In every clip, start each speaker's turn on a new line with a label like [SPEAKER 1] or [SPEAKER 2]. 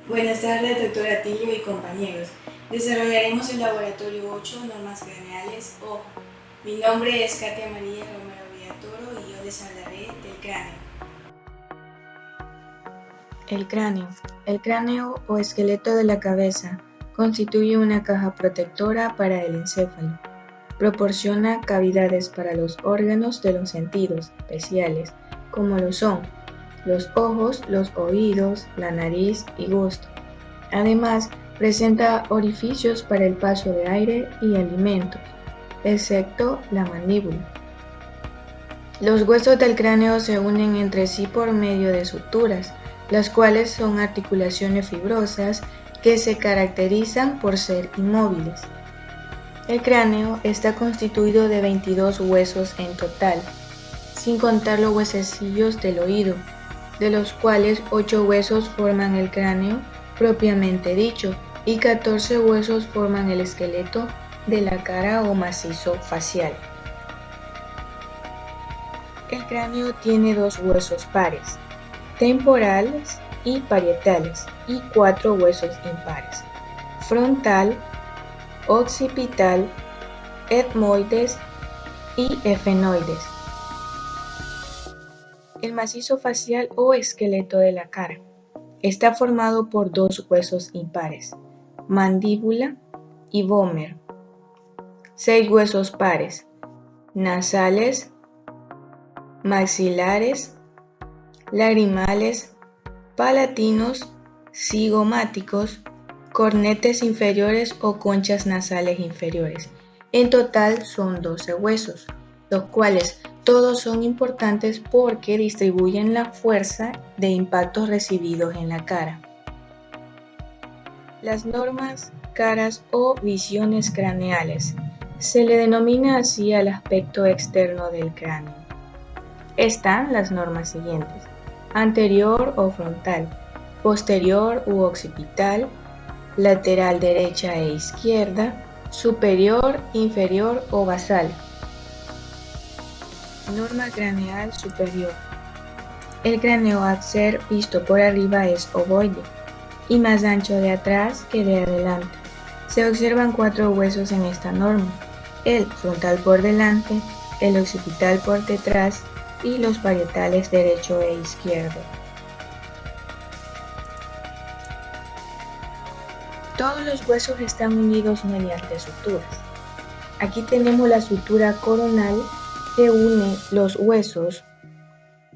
[SPEAKER 1] Buenas tardes, doctora Tillo y compañeros. Desarrollaremos el laboratorio 8, normas craneales o. Mi nombre es Katia María Romero Villatoro y yo les hablaré del cráneo.
[SPEAKER 2] El cráneo. El cráneo o esqueleto de la cabeza constituye una caja protectora para el encéfalo. Proporciona cavidades para los órganos de los sentidos especiales, como lo son los ojos, los oídos, la nariz y gusto. Además, presenta orificios para el paso de aire y alimentos, excepto la mandíbula. Los huesos del cráneo se unen entre sí por medio de suturas, las cuales son articulaciones fibrosas que se caracterizan por ser inmóviles. El cráneo está constituido de 22 huesos en total, sin contar los huesecillos del oído, de los cuales 8 huesos forman el cráneo propiamente dicho y 14 huesos forman el esqueleto de la cara o macizo facial. El cráneo tiene 2 huesos pares, temporales y parietales, y 4 huesos impares, frontal, occipital, etmoides y efenoides. El macizo facial o esqueleto de la cara está formado por 2 huesos impares, mandíbula y vómer, 6 huesos pares, nasales, maxilares, lagrimales, palatinos, cigomáticos, cornetes inferiores o conchas nasales inferiores. En total son 12 huesos, los cuales todos son importantes porque distribuyen la fuerza de impactos recibidos en la cara. Las normas, caras o visiones craneales. Se le denomina así al aspecto externo del cráneo. Están las normas siguientes: anterior o frontal, posterior u occipital, lateral derecha e izquierda, superior, inferior o basal. Norma craneal superior. El cráneo al ser visto por arriba es ovoide y más ancho de atrás que de adelante. Se observan 4 huesos en esta norma: el frontal por delante, el occipital por detrás y los parietales derecho e izquierdo. Todos los huesos están unidos mediante suturas. Aquí tenemos la sutura coronal que une los huesos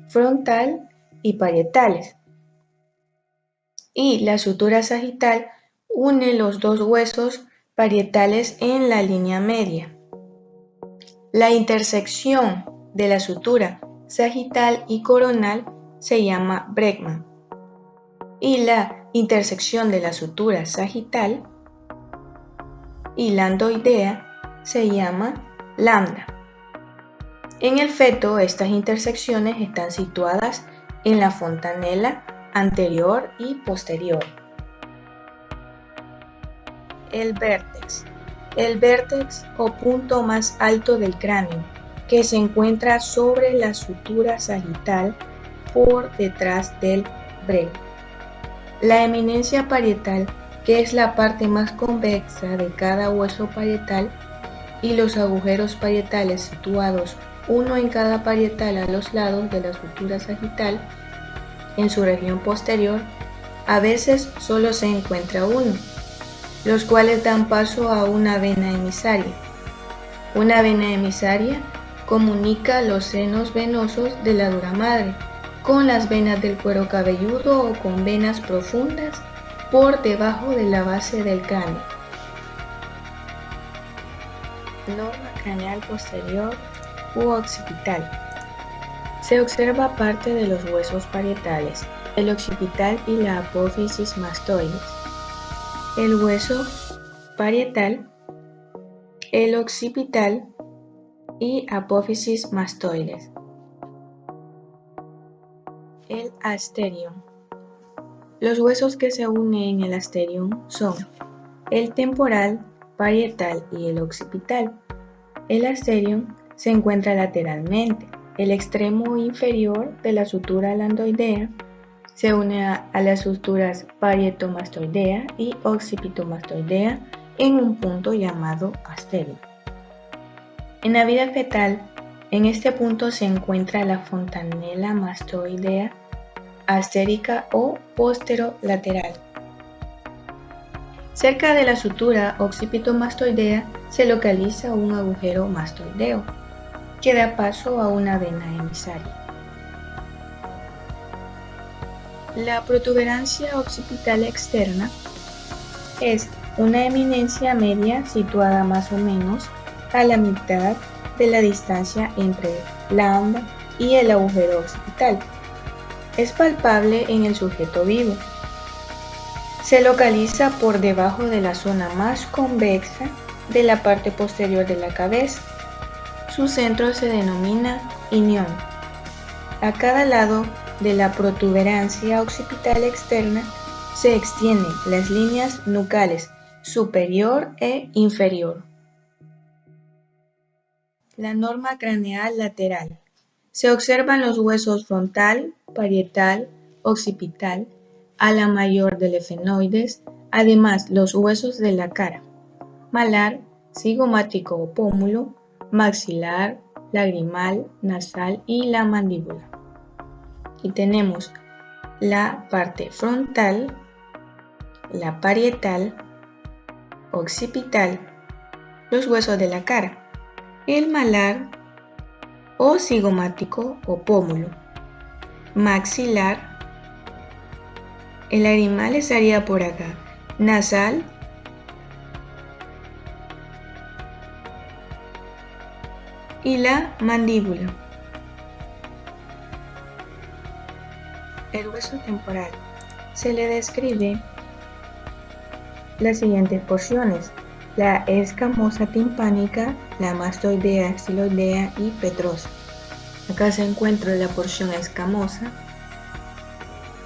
[SPEAKER 2] frontal y parietales, y la sutura sagital une los 2 huesos parietales en la línea media. La intersección de la sutura sagital y coronal se llama brecma, y la intersección de la sutura sagital y landoidea se llama lambda. En el feto, estas intersecciones están situadas en la fontanela anterior y posterior. El vértex. El vértex o punto más alto del cráneo, que se encuentra sobre la sutura sagital por detrás del brecma. La eminencia parietal, que es la parte más convexa de cada hueso parietal, y los agujeros parietales situados uno en cada parietal a los lados de la sutura sagital en su región posterior. A veces solo se encuentra uno, los cuales dan paso a una vena emisaria. Una vena emisaria comunica los senos venosos de la dura madre con las venas del cuero cabelludo o con venas profundas por debajo de la base del cráneo. Norma craneal posterior u occipital. Se observa parte de los huesos parietales, el occipital y la apófisis mastoides. El hueso parietal, el occipital y apófisis mastoides. El asterion. Los huesos que se unen en el asterion son el temporal, parietal y el occipital. El asterion se encuentra lateralmente. El extremo inferior de la sutura landoidea Se une a las suturas parietomastoidea y occipitomastoidea en un punto llamado asterio. En la vida fetal, en este punto se encuentra la fontanela mastoidea astérica o posterolateral. Cerca de la sutura occipitomastoidea se localiza un agujero mastoideo que da paso a una vena emisaria. La protuberancia occipital externa es una eminencia media situada más o menos a la mitad de la distancia entre la amba y el agujero occipital. Es palpable en el sujeto vivo. Se localiza por debajo de la zona más convexa de la parte posterior de la cabeza. Su centro se denomina inión. A cada lado de la protuberancia occipital externa se extienden las líneas nucales superior e inferior. La norma craneal lateral. Se observan los huesos frontal, parietal, occipital, ala mayor del efenoides, además los huesos de la cara, malar, cigomático o pómulo, maxilar, lagrimal, nasal y la mandíbula. Y tenemos la parte frontal, la parietal, occipital, los huesos de la cara, el malar o cigomático o pómulo, maxilar, el lagrimal estaría por acá, nasal, y la mandíbula. El hueso temporal. Se le describe las siguientes porciones: la escamosa timpánica, la mastoidea, estiloidea y petrosa. Acá se encuentra la porción escamosa,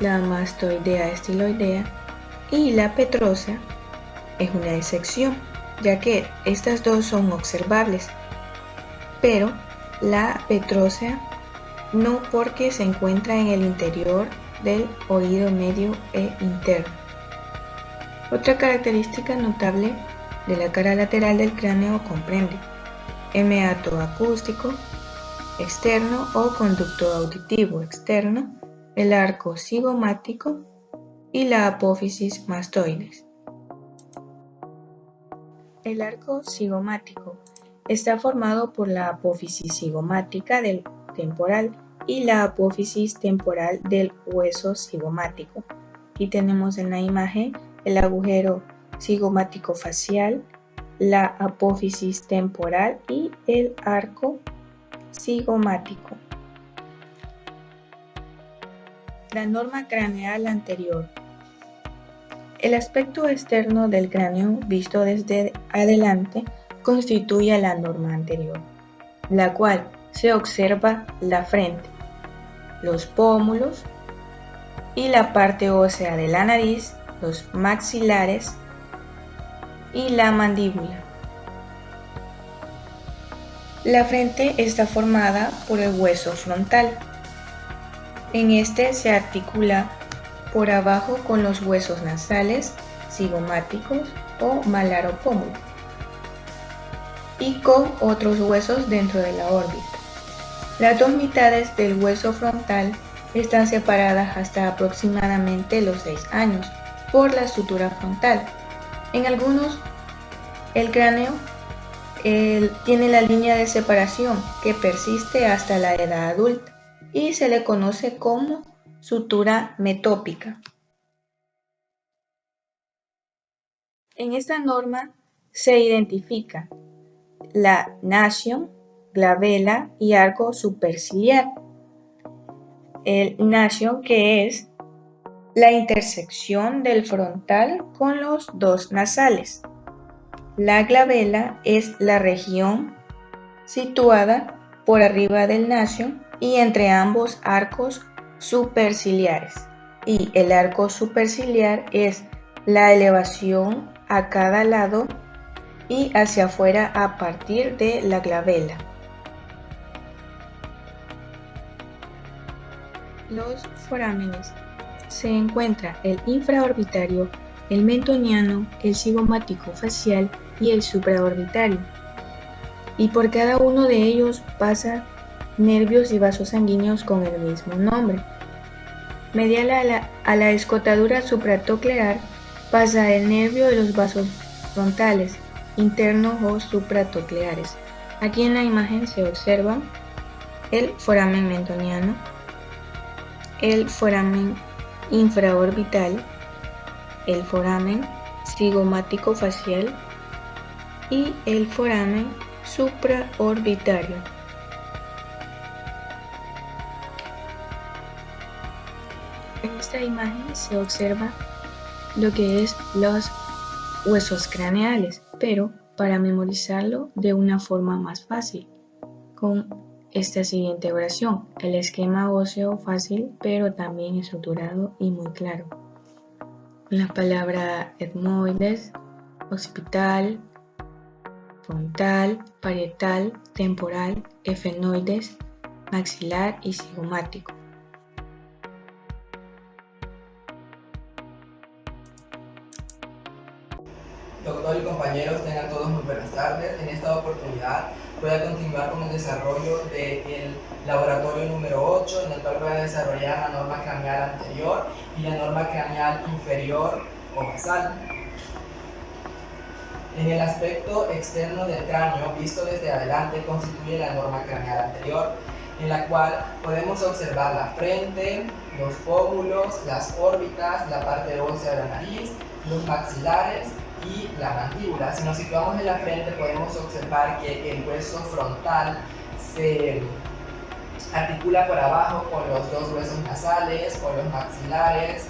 [SPEAKER 2] la mastoidea, estiloidea, y la petrosa es una excepción, ya que estas dos son observables, pero la petrosa no, porque se encuentra en el interior del oído medio e interno. Otra característica notable de la cara lateral del cráneo comprende el meato acústico externo o conducto auditivo externo, el arco cigomático y la apófisis mastoides. El arco cigomático está formado por la apófisis cigomática del temporal y la apófisis temporal del hueso cigomático. Aquí tenemos en la imagen el agujero cigomático facial, la apófisis temporal y el arco cigomático. La norma craneal anterior. El aspecto externo del cráneo visto desde adelante constituye la norma anterior, la cual se observa la frente, los pómulos y la parte ósea de la nariz, los maxilares y la mandíbula. La frente está formada por el hueso frontal. En este se articula por abajo con los huesos nasales, cigomáticos o malar o pómulo, y con otros huesos dentro de la órbita. Las dos mitades del hueso frontal están separadas hasta aproximadamente los 6 años por la sutura frontal. En algunos, el cráneo tiene la línea de separación que persiste hasta la edad adulta y se le conoce como sutura metópica. En esta norma se identifica la nasion, glabela y arco superciliar. El nasion, que es la intersección del frontal con los dos nasales. La glabela es la región situada por arriba del nasion y entre ambos arcos superciliares. Y el arco superciliar es la elevación a cada lado y hacia afuera a partir de la glabela. Los forámenes se encuentra el infraorbitario, el mentoniano, el cigomático facial y el supraorbitario. Y por cada uno de ellos pasa nervios y vasos sanguíneos con el mismo nombre. Medial a la escotadura supracoclear pasa el nervio de los vasos frontales, internos o supracocleares. Aquí en la imagen se observan el foramen mentoniano, el foramen infraorbital, el foramen cigomático facial y el foramen supraorbitario. En esta imagen se observa lo que es los huesos craneales, pero para memorizarlo de una forma más fácil, con esta siguiente oración: el esquema óseo fácil, pero también estructurado y muy claro. Las palabras etmoides, occipital, frontal, parietal, temporal, efenoides, maxilar y cigomático.
[SPEAKER 3] Doctor y compañeros, tengan todos muy buenas tardes. En esta oportunidad voy a continuar con el desarrollo del laboratorio número 8, en el cual voy a desarrollar la norma craneal anterior y la norma craneal inferior o basal. En el aspecto externo del cráneo, visto desde adelante, constituye la norma craneal anterior, en la cual podemos observar la frente, los pómulos, las órbitas, la parte ósea de la nariz, los maxilares y la mandíbula. Si nos situamos en la frente, podemos observar que el hueso frontal se articula por abajo con los dos huesos nasales, con los maxilares,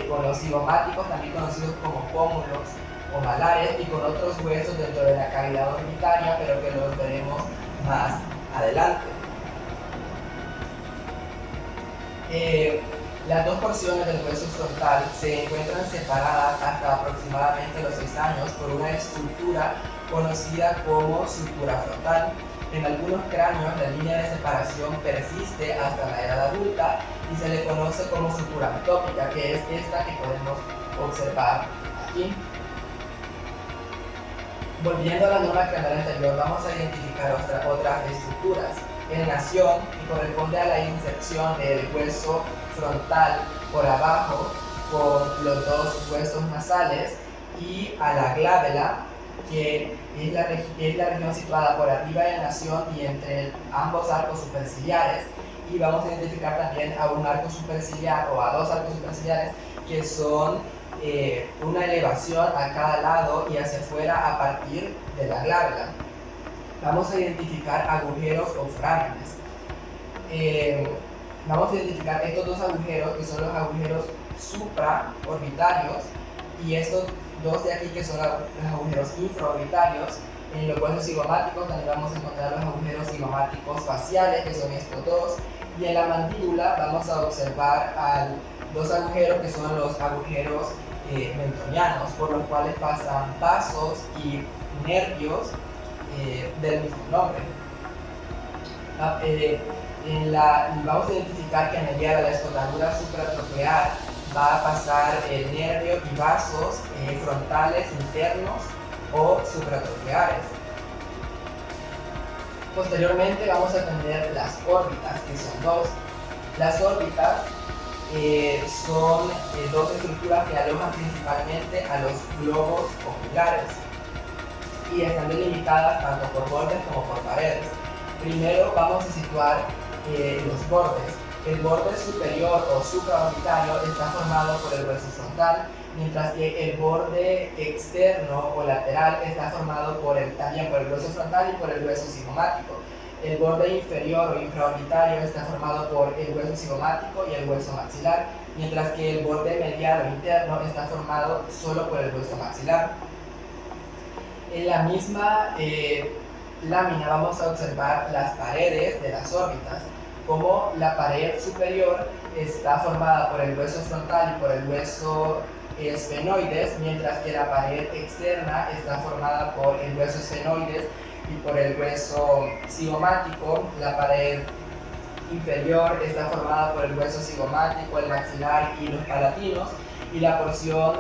[SPEAKER 3] con los cigomáticos, también conocidos como pómulos o malares, y con otros huesos dentro de la cavidad orbitaria, pero que los veremos más adelante. Las dos porciones del hueso frontal se encuentran separadas hasta aproximadamente los 6 años por una estructura conocida como sutura frontal. En algunos cráneos la línea de separación persiste hasta la edad adulta y se le conoce como sutura metópica, que es esta que podemos observar aquí. Volviendo a la norma craneal anterior, vamos a identificar otras estructuras. Enación, que corresponde a la inserción del hueso frontal por abajo con los dos huesos nasales, y a la glabela, que es la región situada por arriba de la nación y entre ambos arcos superciliares, y vamos a identificar también a un arco superciliar o a dos arcos superciliares que son una elevación a cada lado y hacia afuera a partir de la glabela. Vamos a identificar agujeros o forámenes. Vamos a identificar estos dos agujeros, que son los agujeros supraorbitarios, y estos dos de aquí, que son los agujeros infraorbitarios. En los huesos cigomáticos también vamos a encontrar los agujeros cigomáticos faciales, que son estos dos, y en la mandíbula vamos a observar dos agujeros, que son los agujeros mentonianos, por los cuales pasan vasos y nervios del mismo nombre. Vamos a identificar que a mediar a la escotadura supratroclear va a pasar el nervio y vasos frontales internos o supratrocleares. Posteriormente vamos a tener las órbitas, que son dos. Las órbitas son dos estructuras que alojan principalmente a los globos oculares y están delimitadas tanto por bordes como por paredes. Primero vamos a situar los bordes. El borde superior o supraorbitario está formado por el hueso frontal, mientras que el borde externo o lateral está formado también por el hueso frontal y por el hueso cigomático. El borde inferior o infraorbitario está formado por el hueso cigomático y el hueso maxilar, mientras que el borde medial o interno está formado solo por el hueso maxilar. En la misma lámina vamos a observar las paredes de las órbitas, como la pared superior está formada por el hueso frontal y por el hueso esfenoides, mientras que la pared externa está formada por el hueso esfenoides y por el hueso cigomático. La pared inferior está formada por el hueso cigomático, el maxilar y los palatinos, y la porción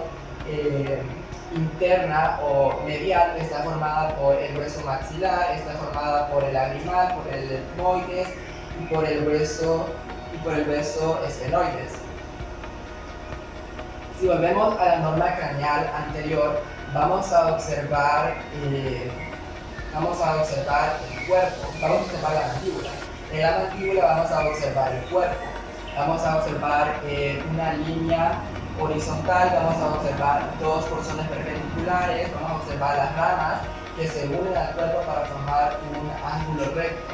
[SPEAKER 3] interna o medial está formada por el hueso maxilar, está formada por el lagrimal, por el etmoides y por el hueso esfenoides. Si volvemos a la norma craneal anterior, vamos a observar el cuerpo, vamos a observar la mandíbula. En la mandíbula vamos a observar el cuerpo, vamos a observar una línea horizontal, vamos a observar dos porciones perpendiculares, vamos a observar las ramas que se unen al cuerpo para formar un ángulo recto.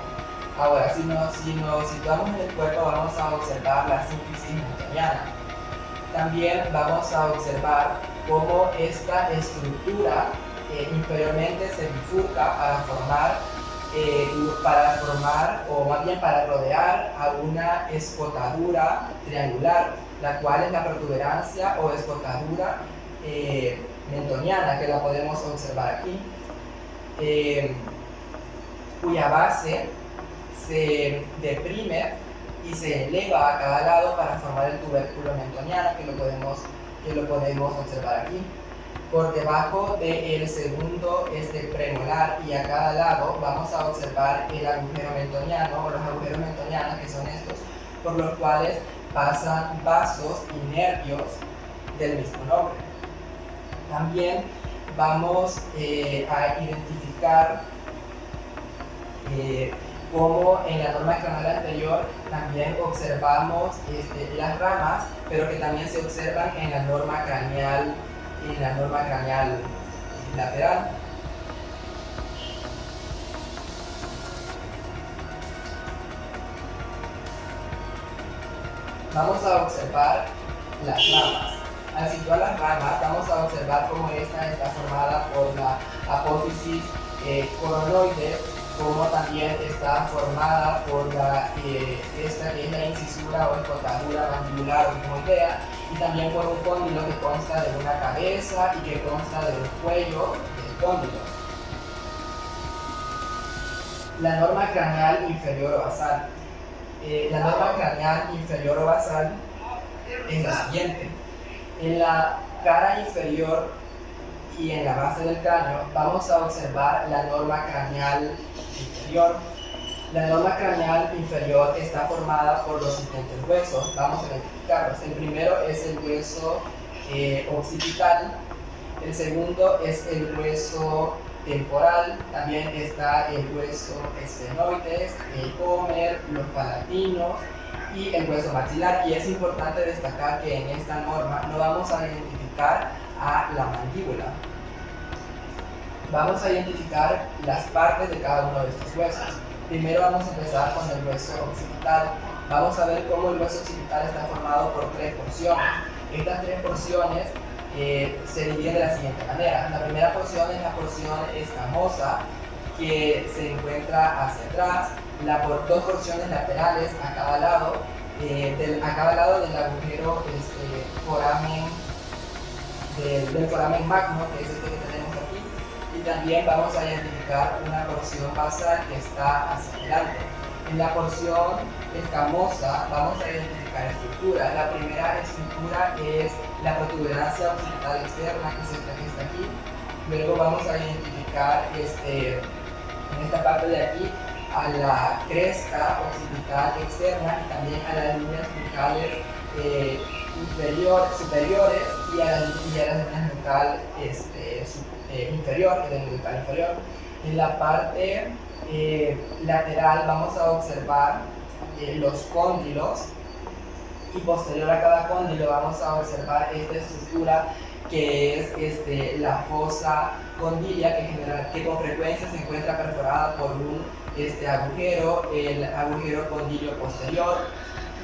[SPEAKER 3] Ahora, si nos situamos en el cuerpo, vamos a observar la sínfisis mentoniana. También vamos a observar cómo esta estructura inferiormente se bifurca para rodear a una escotadura triangular, la cual es la protuberancia o escotadura mentoniana, que la podemos observar aquí, cuya base se deprime y se eleva a cada lado para formar el tubérculo mentoniano, que lo podemos observar aquí. Por debajo del segundo premolar y a cada lado vamos a observar el agujero mentoniano o los agujeros mentonianos, que son estos, por los cuales pasan vasos y nervios del mismo nombre. También vamos a identificar como en la norma craneal anterior también observamos las ramas, pero que también se observan en la norma craneal lateral. Vamos a observar las ramas. Al situar las ramas, vamos a observar cómo esta está formada por la apófisis coronoide, como también está formada por esta que es la incisura o escotadura mandibular o etmoidea, y también por un cóndilo que consta de una cabeza y que consta de un cuello del cóndilo. La norma craneal inferior o basal. La norma craneal inferior o basal es la siguiente. En la cara inferior y en la base del cráneo vamos a observar la norma craneal inferior. La norma craneal inferior está formada por los siguientes huesos. Vamos a identificarlos. El primero es el hueso occipital, el segundo es el hueso temporal, también está el hueso esfenoides, el hómer, los palatinos y el hueso maxilar. Y es importante destacar que en esta norma no vamos a identificar a la mandíbula. Vamos a identificar las partes de cada uno de estos huesos. Primero vamos a empezar con el hueso occipital. Vamos a ver cómo el hueso occipital está formado por tres porciones. Estas tres porciones se dividen de la siguiente manera. La primera porción es la porción escamosa, que se encuentra hacia atrás, dos porciones laterales a cada lado del agujero del foramen magno, que es este que tenemos aquí, y también vamos a identificar una porción basal que está hacia adelante. En la porción escamosa vamos a identificar estructuras. La primera estructura es la protuberancia occipital externa, que es esta que está aquí. Luego vamos a identificar en esta parte de aquí a la cresta occipital externa y también a las líneas bucales superiores y a las líneas bucal inferior, En la parte lateral vamos a observar los cóndilos, y posterior a cada cóndilo vamos a observar esta estructura que es la fosa condilia, que con frecuencia se encuentra perforada por un agujero, el agujero condilio posterior.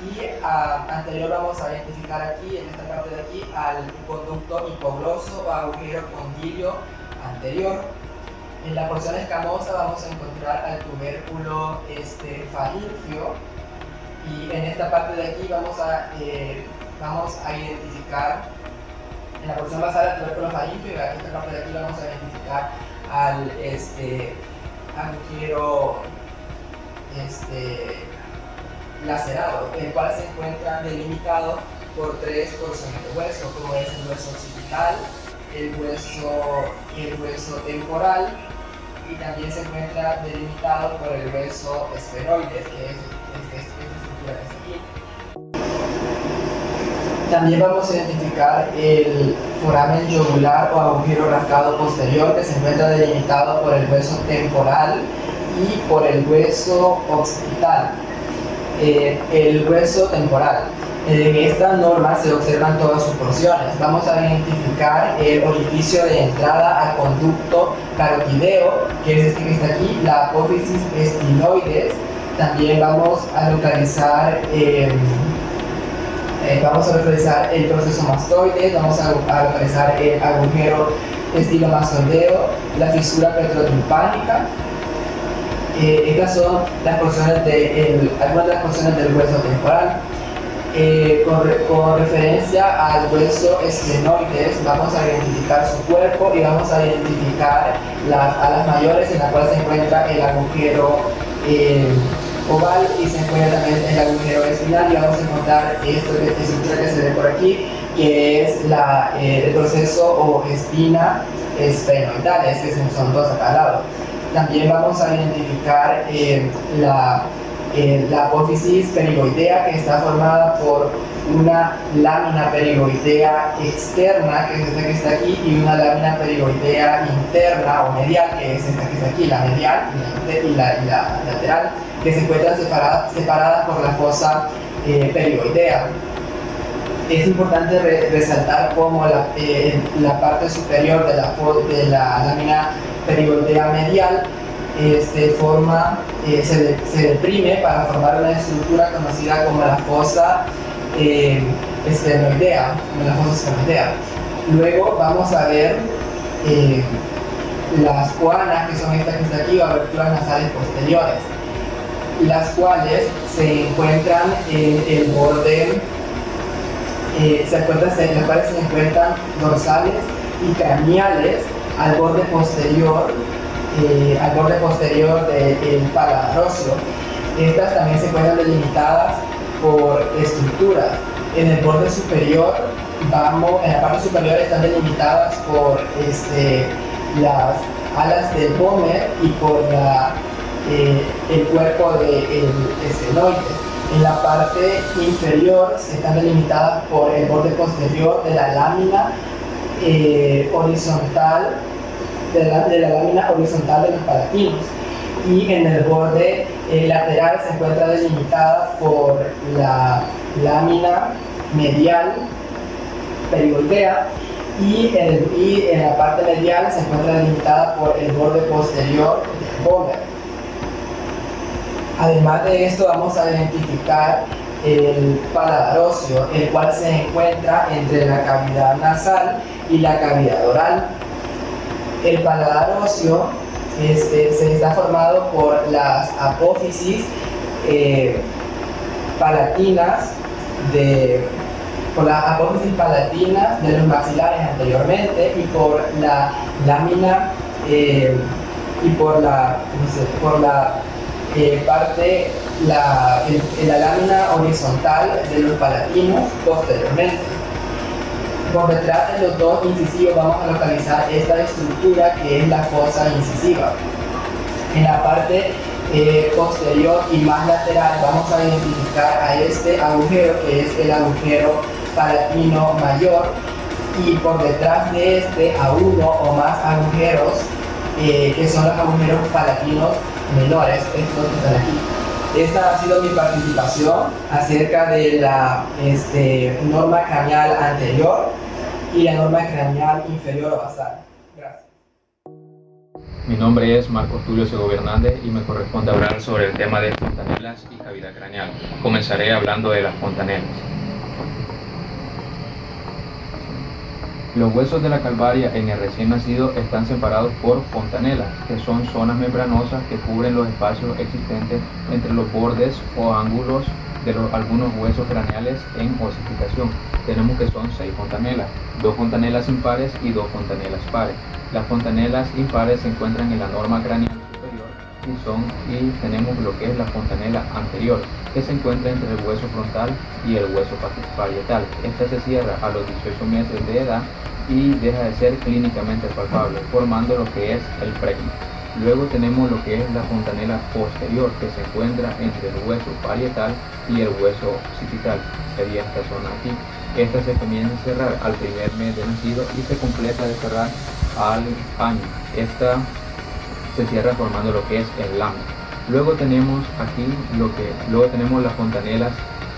[SPEAKER 3] Y anterior vamos a identificar aquí, en esta parte de aquí, al conducto hipogloso o agujero condilio anterior. En la porción escamosa vamos a encontrar al tubérculo faríngeo, y en esta parte de aquí vamos a identificar, en la porción basal, al tubérculo faríngeo, y en esta parte de aquí vamos a identificar al agujero lacerado, el cual se encuentra delimitado por tres porciones de hueso, como es el hueso occipital, el hueso temporal, y también se encuentra delimitado por el hueso esfenoides, que es esta estructura que está aquí. También vamos a identificar el foramen yugular o agujero rasgado posterior, que se encuentra delimitado por el hueso temporal y por el hueso occipital. El hueso temporal. En esta norma se observan todas sus porciones. Vamos a identificar el orificio de entrada al conducto carotideo, que es este que está aquí, la apófisis estiloides. También vamos a localizar el proceso mastoide, vamos a localizar el agujero estilomastoideo, la fisura petrotimpánica. Estas son algunas de las porciones del hueso temporal. Con referencia al hueso esfenoides, vamos a identificar su cuerpo y vamos a identificar las alas mayores, en la cual se encuentra el agujero oval y se encuentra también el agujero espinal, y vamos a encontrar esta estructura que se ve por aquí, que es el proceso o espina esfenoidales, que son dos a cada lado. También vamos a identificar la apófisis perigoidea, que está formada por una lámina perigoidea externa, que es esta que está aquí, y una lámina perigoidea interna o medial, que es esta que está aquí, la medial y la lateral, que se encuentran separadas por la fosa perigoidea. Es importante resaltar cómo la parte superior de la lámina perigoidea medial se deprime para formar una estructura conocida como la fosa esfenoidea. Luego vamos a ver las coanas, que son estas que están aquí, o aberturas nasales posteriores, las cuales se encuentran en el borde, las cuales se encuentran dorsales y craneales al borde posterior del paladar óseo. Estas también se encuentran delimitadas por estructuras. En el borde superior, en la parte superior están delimitadas por las alas del pómer y por el cuerpo del esfenoides. En la parte inferior se están delimitadas por el borde posterior de la lámina horizontal de la lámina horizontal de los palatinos, y en el borde lateral se encuentra delimitada por la lámina medial perigoidea, y en la parte medial se encuentra delimitada por el borde posterior del pómer. Además de esto, vamos a identificar el paladar óseo, el cual se encuentra entre la cavidad nasal y la cavidad oral. El paladar óseo se está formado por las apófisis palatinas de los maxilares anteriormente, y por la lámina la lámina horizontal de los palatinos posteriormente. Por detrás de los dos incisivos vamos a localizar esta estructura, que es la fosa incisiva. En la parte posterior y más lateral vamos a identificar a este agujero, que es el agujero palatino mayor, y por detrás de a uno o más agujeros, que son los agujeros palatinos menores, estos que están aquí. Esta ha sido mi participación acerca de la norma craneal anterior y la norma craneal inferior o basal. Gracias.
[SPEAKER 4] Mi nombre es Marcos Tulio Segovia Hernández y me corresponde hablar sobre el tema de fontanelas y cavidad craneal. Comenzaré hablando de las fontanelas. Los huesos de la calvaria en el recién nacido están separados por fontanelas, que son zonas membranosas que cubren los espacios existentes entre los bordes o ángulos de algunos huesos craneales en osificación. Tenemos que son 6 fontanelas, 2 fontanelas impares y 2 fontanelas pares. Las fontanelas impares se encuentran en la norma craneal superior y tenemos lo que es la fontanela anterior, que se encuentra entre el hueso frontal y el hueso parietal. Esta se cierra a los 18 meses de edad y deja de ser clínicamente palpable, formando lo que es el pregma. Luego tenemos lo que es la fontanela posterior, que se encuentra entre el hueso parietal y el hueso occipital. Sería esta zona aquí. Esta se comienza a cerrar al primer mes de nacido y se completa de cerrar al año. Esta se cierra formando lo que es el lámina. Luego tenemos aquí luego tenemos las fontanelas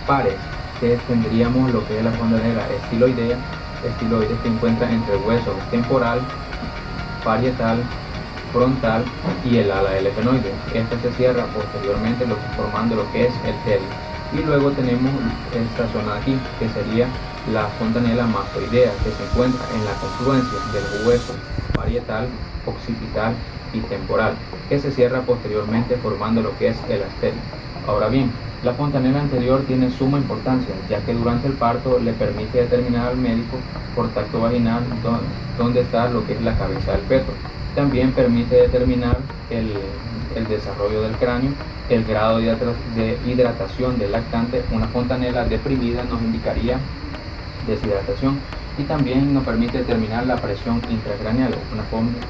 [SPEAKER 4] pares, que tendríamos lo que es la fontanela estiloidea, que encuentra entre el hueso temporal, parietal, frontal y el ala del efenoide. Esta se cierra posteriormente formando lo que es el terio. Y luego tenemos esta zona aquí, que sería la fontanela mastoidea, que se encuentra en la confluencia del hueso parietal, occipital y temporal, que se cierra posteriormente formando lo que es el asterio. Ahora bien, la fontanela anterior tiene suma importancia, ya que durante el parto le permite determinar al médico por tacto vaginal dónde está lo que es la cabeza del feto. También permite determinar el desarrollo del cráneo, el grado de hidratación del lactante. Una fontanela deprimida nos indicaría deshidratación, y también nos permite determinar la presión intracraneal.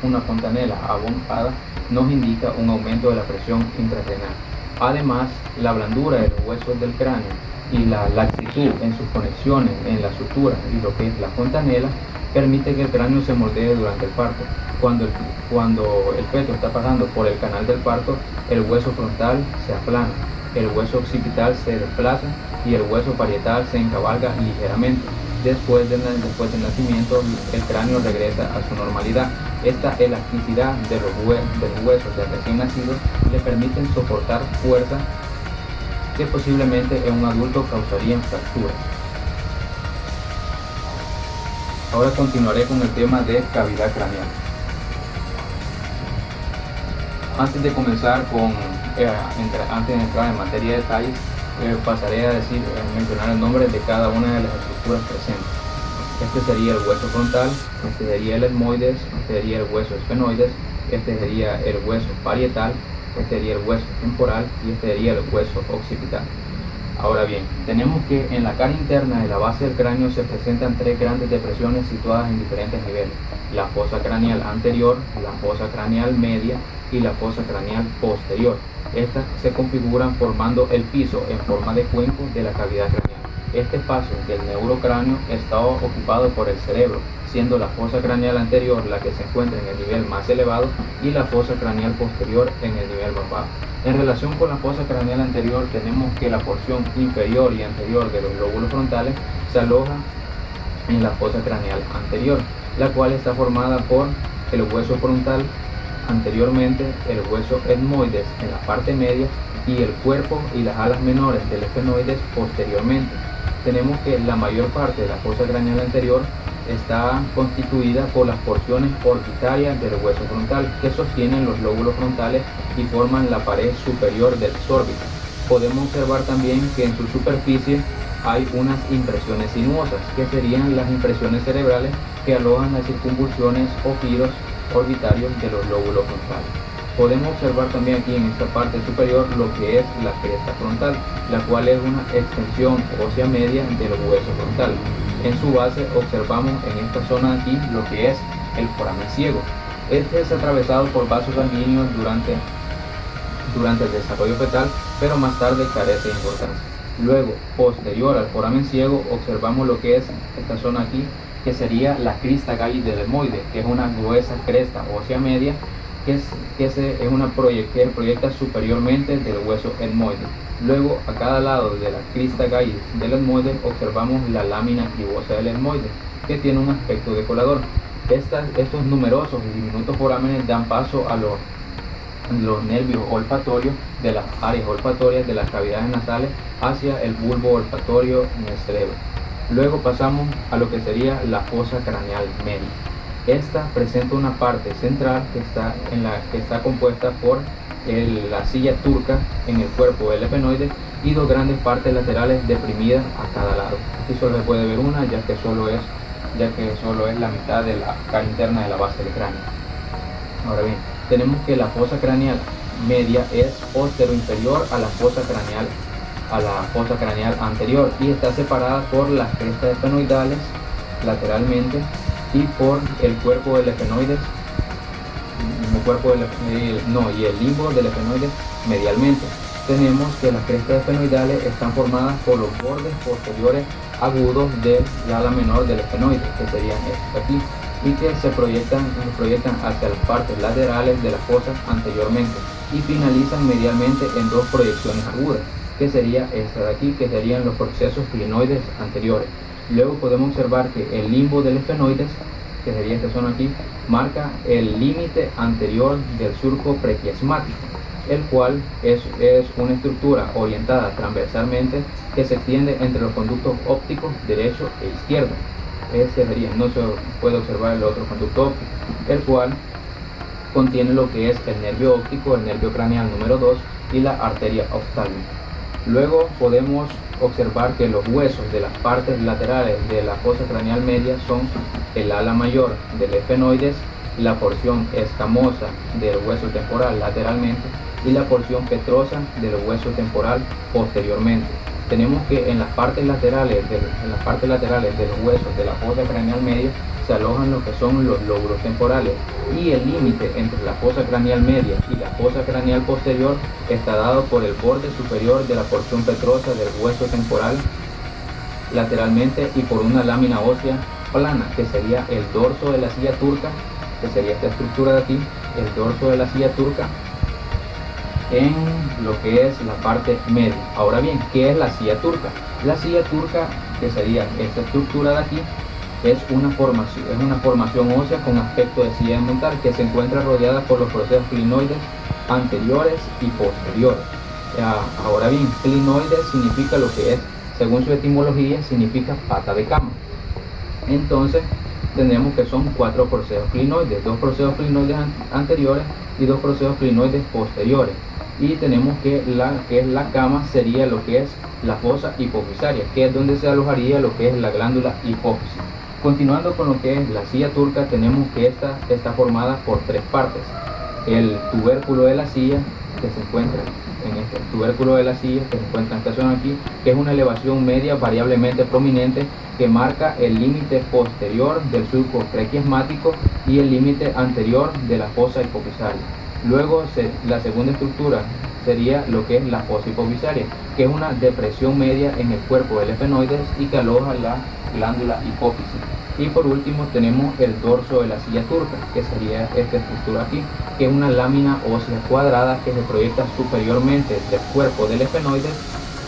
[SPEAKER 4] Una fontanela abombada nos indica un aumento de la presión intracraneal. Además, la blandura de los huesos del cráneo y la laxitud en sus conexiones en la sutura y lo que es la fontanela permite que el cráneo se moldee durante el parto. Cuando el feto está pasando por el canal del parto, el hueso frontal se aplana, el hueso occipital se desplaza y el hueso parietal se encabalga ligeramente. Después del nacimiento, el cráneo regresa a su normalidad. Esta elasticidad de los huesos del recién nacido le permiten soportar fuerza que posiblemente en un adulto causarían fracturas. Ahora continuaré con el tema de cavidad craneal. Antes de comenzar antes de entrar en materia de detalles, pasaré a mencionar el nombre de cada una de las estructuras presentes. Este sería el hueso frontal, este sería el etmoides, este sería el hueso esfenoides, este sería el hueso parietal, este sería el hueso temporal y este sería el hueso occipital. Ahora bien, tenemos que en la cara interna de la base del cráneo se presentan tres grandes depresiones situadas en diferentes niveles: la fosa craneal anterior, la fosa craneal media y la fosa craneal posterior. Estas se configuran formando el piso en forma de cuenco de la cavidad craneal. Este espacio del neurocráneo está ocupado por el cerebro, siendo la fosa craneal anterior la que se encuentra en el nivel más elevado y la fosa craneal posterior en el nivel más bajo. En relación con la fosa craneal anterior, tenemos que la porción inferior y anterior de los lóbulos frontales se aloja en la fosa craneal anterior, la cual está formada por el hueso frontal anteriormente, el hueso etmoides en la parte media y el cuerpo y las alas menores del esfenoides posteriormente. Tenemos que la mayor parte de la fosa craneal anterior está constituida por las porciones orbitarias del hueso frontal, que sostienen los lóbulos frontales y forman la pared superior del órbita. Podemos observar también que en su superficie hay unas impresiones sinuosas, que serían las impresiones cerebrales que alojan las circunvoluciones o giros orbitarios de los lóbulos frontales. Podemos observar también aquí en esta parte superior lo que es la cresta frontal, la cual es una extensión ósea media del hueso frontal. En su base observamos en esta zona de aquí lo que es el foramen ciego. Este es atravesado por vasos sanguíneos durante el desarrollo fetal, pero más tarde carece de importancia. Luego, posterior al foramen ciego, observamos lo que es esta zona aquí, que sería la crista galli del etmoide, que es una gruesa cresta ósea media que proyecta superiormente del hueso etmoide. Luego, a cada lado de la crista galli del etmoide observamos la lámina cribosa del etmoide, que tiene un aspecto de colador. Estos numerosos y diminutos forámenes dan paso a los nervios olfatorios de las áreas olfatorias de las cavidades nasales hacia el bulbo olfatorio en el cerebro. Luego pasamos a lo que sería la fosa craneal media. Esta presenta una parte central que está compuesta por la silla turca en el cuerpo del efenoide y dos grandes partes laterales deprimidas a cada lado. Aquí solo se puede ver una, ya que solo es la mitad de la cara interna de la base del cráneo. Ahora bien, tenemos que la fosa craneal media es posterior a la fosa craneal anterior y está separada por las crestas efenoidales lateralmente y por el cuerpo del efenoides y el limbo del efenoides medialmente. Tenemos que las crestas efenoidales están formadas por los bordes posteriores agudos del ala menor del efenoide, que serían estos aquí, y que se proyectan hacia las partes laterales de las fosas anteriormente y finalizan medialmente en dos proyecciones agudas, que sería esta de aquí, que serían los procesos clinoides anteriores. Luego podemos observar que el limbo del efenoides, que sería esta zona aquí, marca el límite anterior del surco prequiasmático, el cual es una estructura orientada transversalmente que se extiende entre los conductos ópticos derecho e izquierdo. Este sería, no se puede observar el otro conducto óptico, el cual contiene lo que es el nervio óptico, el nervio craneal número 2 y la arteria oftálmica. Luego podemos observar que los huesos de las partes laterales de la fosa craneal media son el ala mayor del efenoides, la porción escamosa del hueso temporal lateralmente y la porción petrosa del hueso temporal posteriormente. Tenemos que en las partes laterales de los huesos de la fosa craneal media se alojan lo que son los lóbulos temporales, y el límite entre la fosa craneal media y la fosa craneal posterior está dado por el borde superior de la porción petrosa del hueso temporal lateralmente y por una lámina ósea plana, que sería el dorso de la silla turca, que sería esta estructura de aquí, el dorso de la silla turca, en lo que es la parte media. Ahora bien, ¿qué es la silla turca? La silla turca, que sería esta estructura de aquí, es una formación ósea con aspecto de silla de montar, que se encuentra rodeada por los procesos clinoides anteriores y posteriores. Ahora bien, clinoide significa lo que es, según su etimología, significa pata de cama. Entonces tendremos que son 4 procesos clinoides, 2 procesos clinoides anteriores y 2 procesos clinoides posteriores. Y tenemos que la cama sería lo que es la fosa hipofisaria, que es donde se alojaría lo que es la glándula hipófisis. Continuando con lo que es la silla turca, tenemos que esta está formada por 3 partes. El tubérculo de la silla, que se encuentra en este tubérculo de la silla, que se encuentra en esta zona aquí, que es una elevación media variablemente prominente que marca el límite posterior del surco prequiasmático y el límite anterior de la fosa hipofisaria. Luego la segunda estructura sería lo que es la fosa hipofisaria, que es una depresión media en el cuerpo del efenoides y que aloja la glándula hipófisis. Y por último tenemos el dorso de la silla turca, que sería esta estructura aquí, que es una lámina ósea cuadrada que se proyecta superiormente del cuerpo del efenoides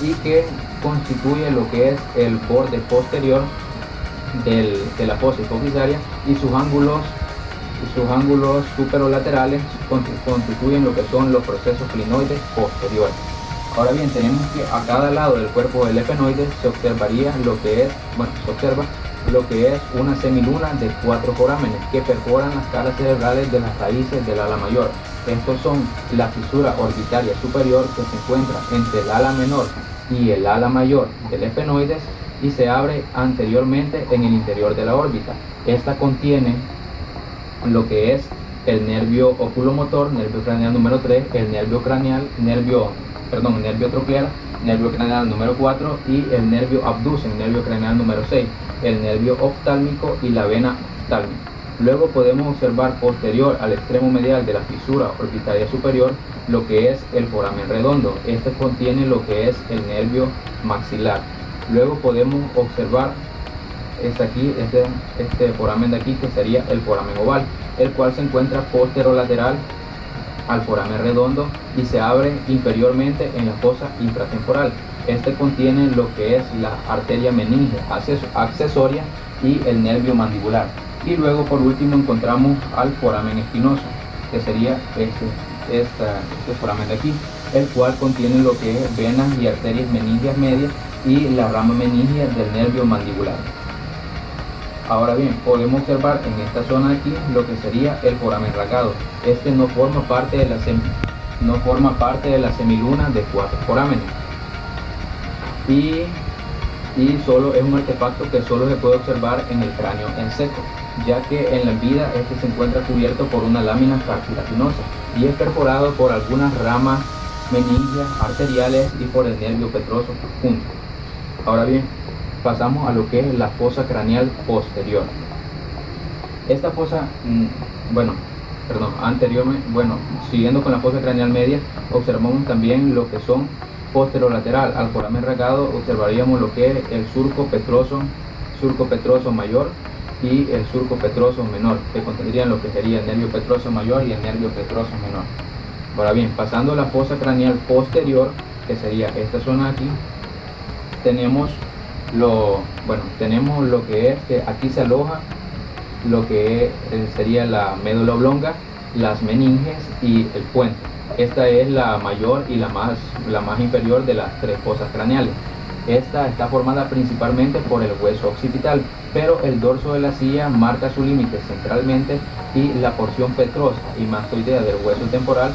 [SPEAKER 4] y que constituye lo que es el borde posterior de la fosa hipofisaria, y sus ángulos superolaterales constituyen lo que son los procesos clinoides posteriores. Ahora bien, tenemos que a cada lado del cuerpo del efenoides se observa lo que es una semiluna de 4 forámenes que perforan las caras cerebrales de las raíces del ala mayor. Estos son la fisura orbitaria superior, que se encuentra entre el ala menor y el ala mayor del efenoides y se abre anteriormente en el interior de la órbita. Esta contiene lo que es el nervio oculomotor, nervio craneal número 3, el nervio troclear, nervio craneal número 4 y el nervio abducen, nervio craneal número 6, el nervio oftálmico y la vena oftálmica. Luego podemos observar posterior al extremo medial de la fisura orbitaria superior lo que es el foramen redondo. Este contiene lo que es el nervio maxilar. Luego podemos observar este foramen de aquí, que sería el foramen oval, el cual se encuentra posterolateral al foramen redondo y se abre inferiormente en la fosa infratemporal. Este contiene lo que es la arteria meningia accesoria y el nervio mandibular. Y luego por último encontramos al foramen espinoso, que sería este foramen de aquí, el cual contiene lo que es venas y arterias meningias medias y la rama meningia del nervio mandibular. Ahora bien, podemos observar en esta zona de aquí lo que sería el foramen racado. Este no forma parte de la semiluna de 4 forámenes y solo es un artefacto que solo se puede observar en el cráneo en seco, ya que en la vida este se encuentra cubierto por una lámina cartilaginosa. y es perforado por algunas ramas meningias arteriales y por el nervio petroso junto. Ahora bien, pasamos a lo que es la fosa craneal posterior. Esta fosa, siguiendo con la fosa craneal media, observamos también lo que son posterolateral. Al foramen rasgado observaríamos lo que es el surco petroso mayor y el surco petroso menor, que contendrían lo que sería el nervio petroso mayor y el nervio petroso menor. Ahora bien, pasando a la fosa craneal posterior, que sería esta zona aquí, tenemos lo que es que aquí se aloja lo que sería la médula oblonga, las meninges y el puente. Esta es la mayor y la más inferior de las tres fosas craneales. Esta está formada principalmente por el hueso occipital, pero el dorso de la silla marca su límite centralmente y la porción petrosa y mastoidea del hueso temporal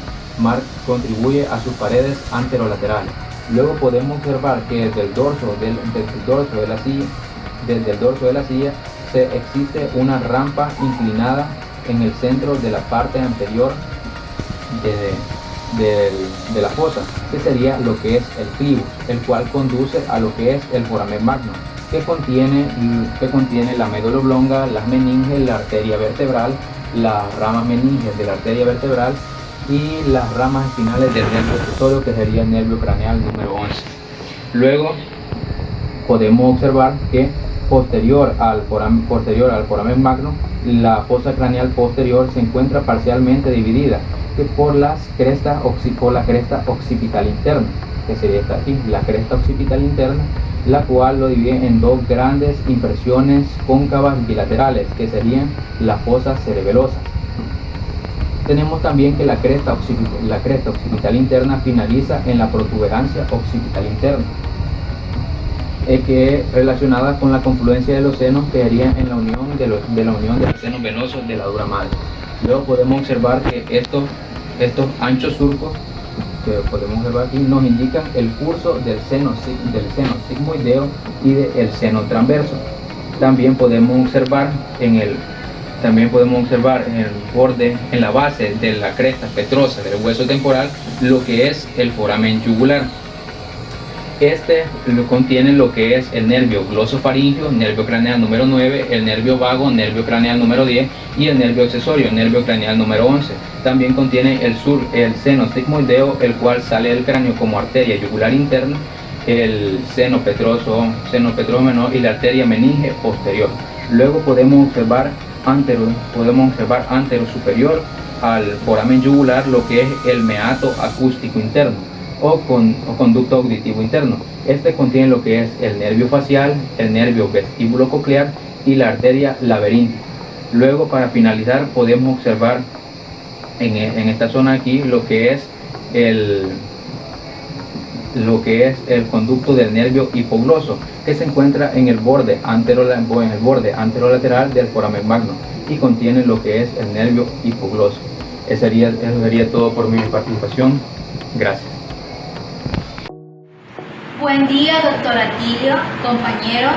[SPEAKER 4] contribuye a sus paredes anterolaterales. Luego podemos observar que desde el dorso de la silla existe una rampa inclinada en el centro de la parte anterior de la fosa, que sería lo que es el clivus, el cual conduce a lo que es el foramen magnum, que contiene la médula oblonga, las meninges, la arteria vertebral, las ramas meninges de la arteria vertebral y las ramas espinales del nervio accesorio, que sería el nervio craneal número 11. Luego podemos observar que posterior al foramen magnum, la fosa craneal posterior se encuentra parcialmente dividida por la cresta occipital interna, que sería esta aquí, la cresta occipital interna, la cual lo divide en dos grandes impresiones cóncavas bilaterales, que serían las fosas cerebelosas. Tenemos también que la cresta occipital interna finaliza en la protuberancia occipital interna, que es relacionada con la confluencia de los senos, que haría en la unión de los senos venosos de la dura madre. Luego podemos observar que estos anchos surcos que podemos observar aquí nos indican el curso del seno sigmoideo y del seno transverso. También podemos observar en el borde, en la base de la cresta petrosa del hueso temporal, lo que es el foramen yugular. Este contiene lo que es el nervio glosofaringeo, nervio craneal número 9, el nervio vago, nervio craneal número 10 y el nervio accesorio, nervio craneal número 11. También contiene el seno sigmoideo, el cual sale del cráneo como arteria yugular interna, el seno petroso menor y la arteria meninge posterior. Luego podemos observar antero superior al foramen yugular lo que es el meato acústico interno o conducto auditivo interno. Este contiene lo que es el nervio facial, el nervio vestíbulo coclear y la arteria laberíntica. Luego, para finalizar, podemos observar en esta zona aquí lo que es el conducto del nervio hipogloso, que se encuentra en el borde anterolateral del foramen magnum y contiene lo que es el nervio hipogloso. Eso sería todo por mi participación. Gracias.
[SPEAKER 5] Buen día, doctor Atilio, compañeros.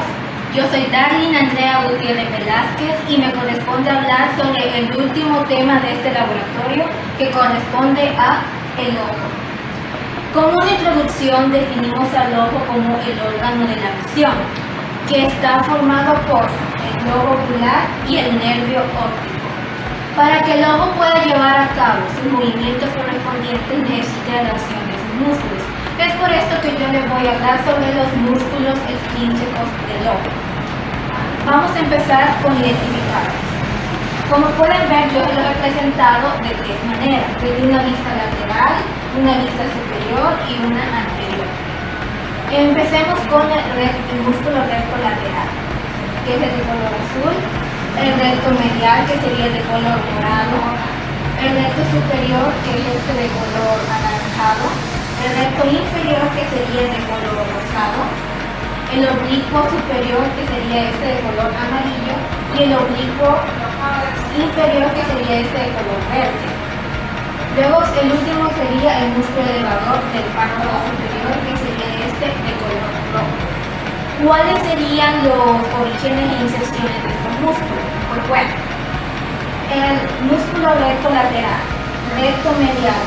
[SPEAKER 5] Yo soy Darlene Andrea Gutiérrez Velázquez y me corresponde hablar sobre el último tema de este laboratorio, que corresponde a el ojo. Como una introducción, definimos al ojo como el órgano de la visión, que está formado por el globo ocular y el nervio óptico. Para que el ojo pueda llevar a cabo sus movimientos correspondientes, necesita de la acción de sus músculos. Es por esto que yo les voy a hablar sobre los músculos extrínsecos del ojo. Vamos a empezar con identificarlos. Como pueden ver, yo los he presentado de tres maneras: desde una vista lateral, una vista superior y una anterior. Empecemos con el músculo recto lateral, que es el de color azul, el recto medial, que sería el de color morado, el recto superior, que es este de color anaranjado, el recto inferior, que sería de color rosado, el oblicuo superior, que sería este de color amarillo, y el oblicuo inferior, que sería este de color verde. Luego el último sería el músculo elevador del párpado superior, que sería este de color rojo. ¿Cuáles serían los orígenes e inserciones de estos músculos? Pues bueno, el músculo recto lateral recto medial,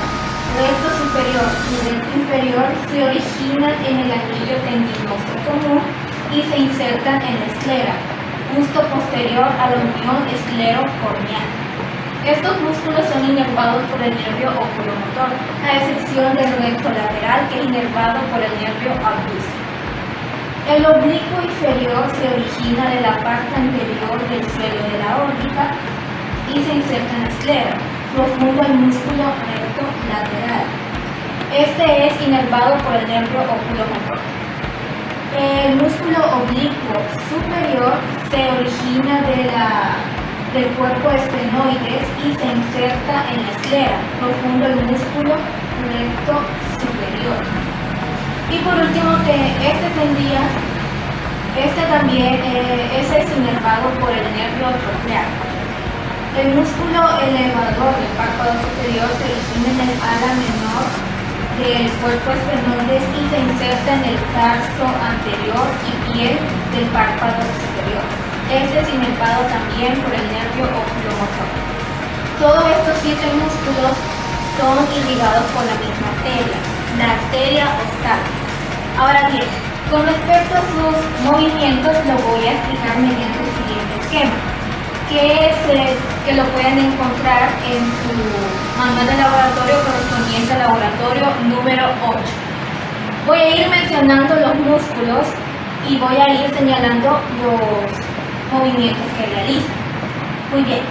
[SPEAKER 5] recto superior y recto inferior se originan en el anillo tendinoso común y se insertan en la esclera, justo posterior a la unión esclero-corneal. Estos músculos son inervados por el nervio oculomotor, a excepción del recto lateral que es inervado por el nervio abductor. El oblicuo inferior se origina de la parte anterior del suelo de la órbita y se inserta en la esclera, profundo el músculo recto lateral. Este es inervado por el nervio oculomotor. El músculo oblicuo superior se origina del cuerpo esfenoides y se inserta en la esclera, profundo el músculo recto superior. Y por último, ese es inervado por el nervio troclear. El músculo elevador del párpado superior se origina en el ala menor del cuerpo esfenoides y se inserta en el tarso anterior y piel del párpado superior. Este es inervado también por el nervio oculomotor. Todos estos 7 músculos son irrigados por la misma arteria, la arteria ostática. Ahora bien, con respecto a sus movimientos lo voy a explicar mediante el siguiente esquema, que lo pueden encontrar en su manual de laboratorio correspondiente al laboratorio número 8. Voy a ir mencionando los músculos y voy a ir señalando los movimientos que realiza. Muy bien,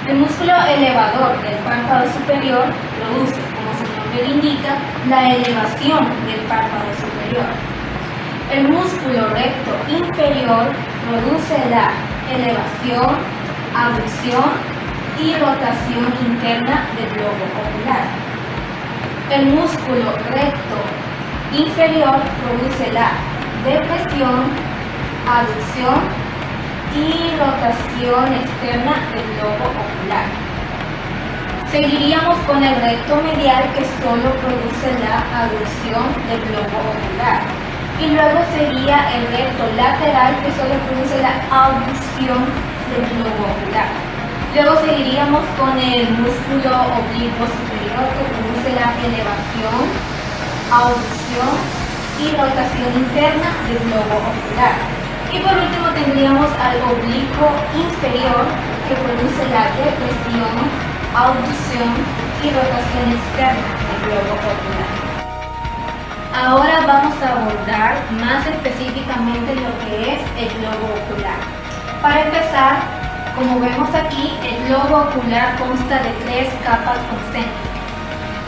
[SPEAKER 5] el músculo elevador del párpado superior produce, como su nombre lo indica, la elevación del párpado superior. El músculo recto inferior produce la elevación, abducción y rotación interna del globo ocular. El músculo recto inferior produce la depresión, abducción y rotación externa del globo ocular. Seguiríamos con el recto medial, que solo produce la abducción del globo ocular. Y luego sería el recto lateral, que solo produce la abducción del globo ocular. Luego seguiríamos con el músculo oblicuo superior, que produce la elevación, abducción y rotación interna del globo ocular. Y por último tendríamos al oblicuo inferior, que produce la depresión, abducción y rotación externa del globo ocular. Ahora vamos a abordar más específicamente lo que es el globo ocular. Para empezar, como vemos aquí, el globo ocular consta de 3 capas concéntricas.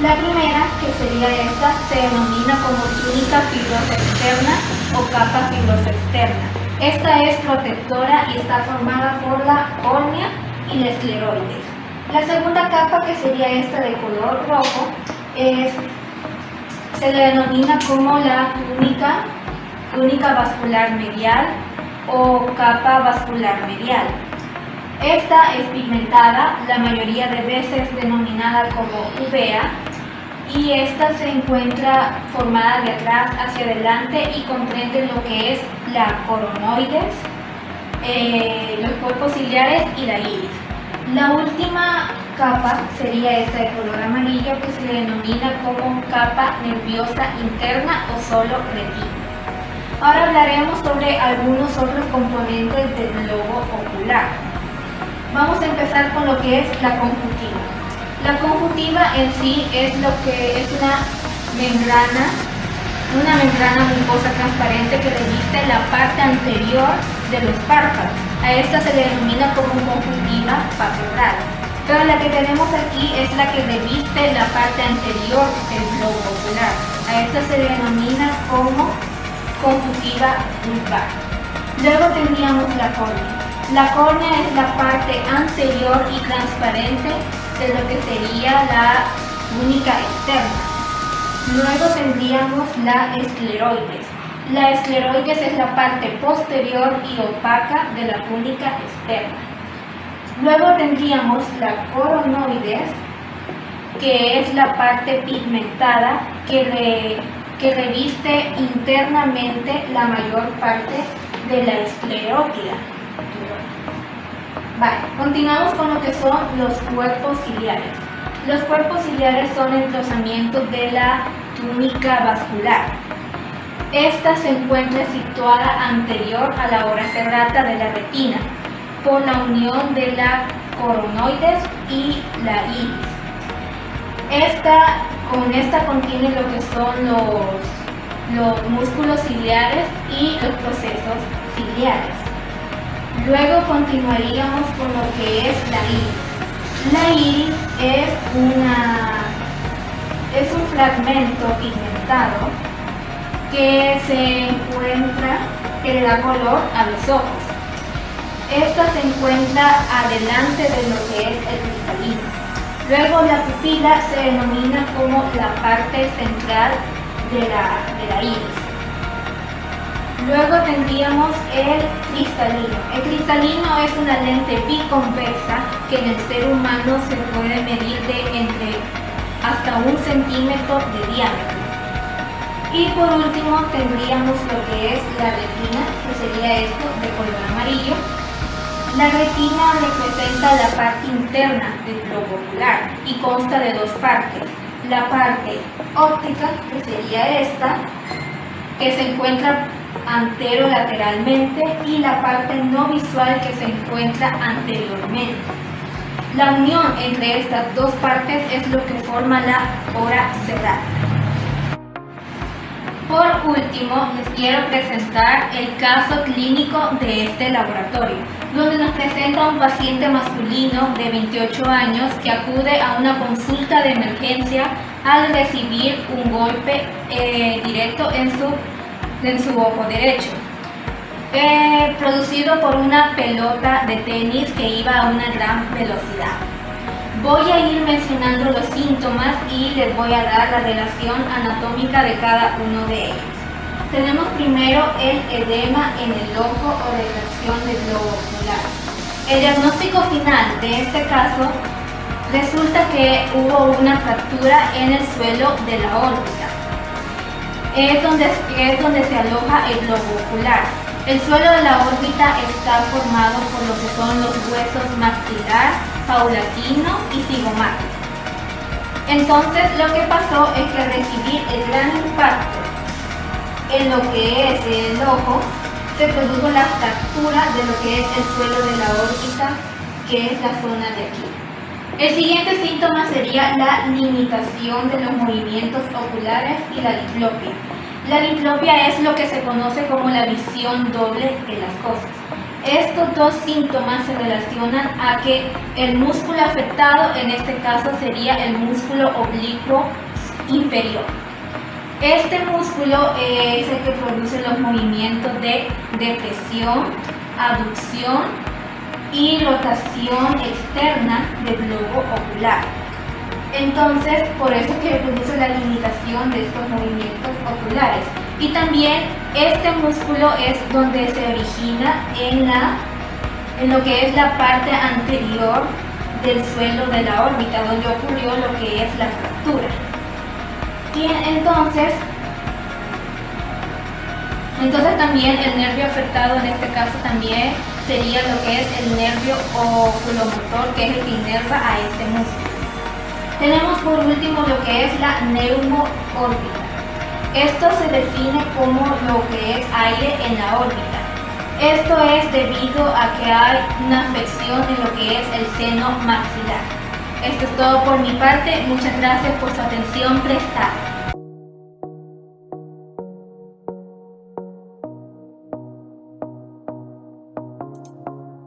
[SPEAKER 5] La primera, que sería esta, se denomina como túnica fibrosa externa o capa fibrosa externa. Esta es protectora y está formada por la córnea y la escleroides. La segunda capa, que sería esta de color rojo, se le denomina como la túnica vascular medial o capa vascular medial. Esta es pigmentada, la mayoría de veces denominada como uvea, y esta se encuentra formada de atrás hacia adelante y comprende lo que es la coronoides, los cuerpos ciliares y la iris. La última capa sería esta de color amarillo, que se le denomina como capa nerviosa interna o solo retina. Ahora hablaremos sobre algunos otros componentes del globo ocular. Vamos a empezar con lo que es la conjuntiva. La conjuntiva en sí es una membrana mucosa transparente que reviste la parte anterior de los párpados. A esta se le denomina como conjuntiva papebral. Pero la que tenemos aquí es la que reviste la parte anterior del globo ocular. A esta se le denomina como conjuntiva vulvar. Luego tendríamos la córnea. La córnea es la parte anterior y transparente de lo que sería la túnica externa. Luego tendríamos la escleroides. La escleroides es la parte posterior y opaca de la túnica externa. Luego tendríamos la coronoides, que es la parte pigmentada que reviste internamente la mayor parte de la esclerótida. Vale, continuamos con lo que son los cuerpos ciliares. Los cuerpos ciliares son enlosamientos de la túnica vascular. Esta se encuentra situada anterior a la hora serrata de la retina, por la unión de la coronoides y la iris. Con esta contiene lo que son los músculos ciliares y los procesos ciliares. Luego continuaríamos con lo que es la iris. La iris es un fragmento pigmentado que le da color a los ojos. Esta se encuentra adelante de lo que es el cristalino. Luego la pupila se denomina como la parte central de la iris. Luego tendríamos el cristalino. El cristalino es una lente biconvexa que en el ser humano se puede medir de entre hasta 1 centímetro de diámetro. Y por último tendríamos lo que es la retina, que sería esto de color amarillo. La retina representa la parte interna del globo ocular y consta de 2 partes. La parte óptica, que sería esta, que se encuentra anterolateralmente, y la parte no visual, que se encuentra anteriormente. La unión entre estas 2 partes es lo que forma la hora serrata. Por último, les quiero presentar el caso clínico de este laboratorio, donde nos presenta un paciente masculino de 28 años que acude a una consulta de emergencia al recibir un golpe directo en su ojo derecho, producido por una pelota de tenis que iba a una gran velocidad. Voy a ir mencionando los síntomas y les voy a dar la relación anatómica de cada uno de ellos. Tenemos primero el edema en el ojo o retracción del globo ocular. El diagnóstico final de este caso resulta que hubo una fractura en el suelo de la órbita. Es donde se aloja el globo ocular. El suelo de la órbita está formado por lo que son los huesos maxilar, paulatino y cigomático. Entonces lo que pasó es que al recibir el gran impacto en lo que es el ojo, se produjo la fractura de lo que es el suelo de la órbita, que es la zona de aquí. El siguiente síntoma sería la limitación de los movimientos oculares y la diplopia. La diplopia es lo que se conoce como la visión doble de las cosas. Estos 2 síntomas se relacionan a que el músculo afectado, en este caso sería el músculo oblicuo inferior. Este músculo es el que produce los movimientos de depresión, aducción y rotación externa del globo ocular. Entonces, por eso es que produce la limitación de estos movimientos oculares. Y también este músculo es donde se origina en lo que es la parte anterior del suelo de la órbita, donde ocurrió lo que es la fractura. Y entonces también el nervio afectado en este caso también sería lo que es el nervio oculomotor, que es el que inerva a este músculo. Tenemos por último lo que es la neumoórbita. Esto se define como lo que es aire en la órbita. Esto es debido a que hay una afección en lo que es el seno maxilar. Esto es todo por mi parte. Muchas gracias por su atención prestada.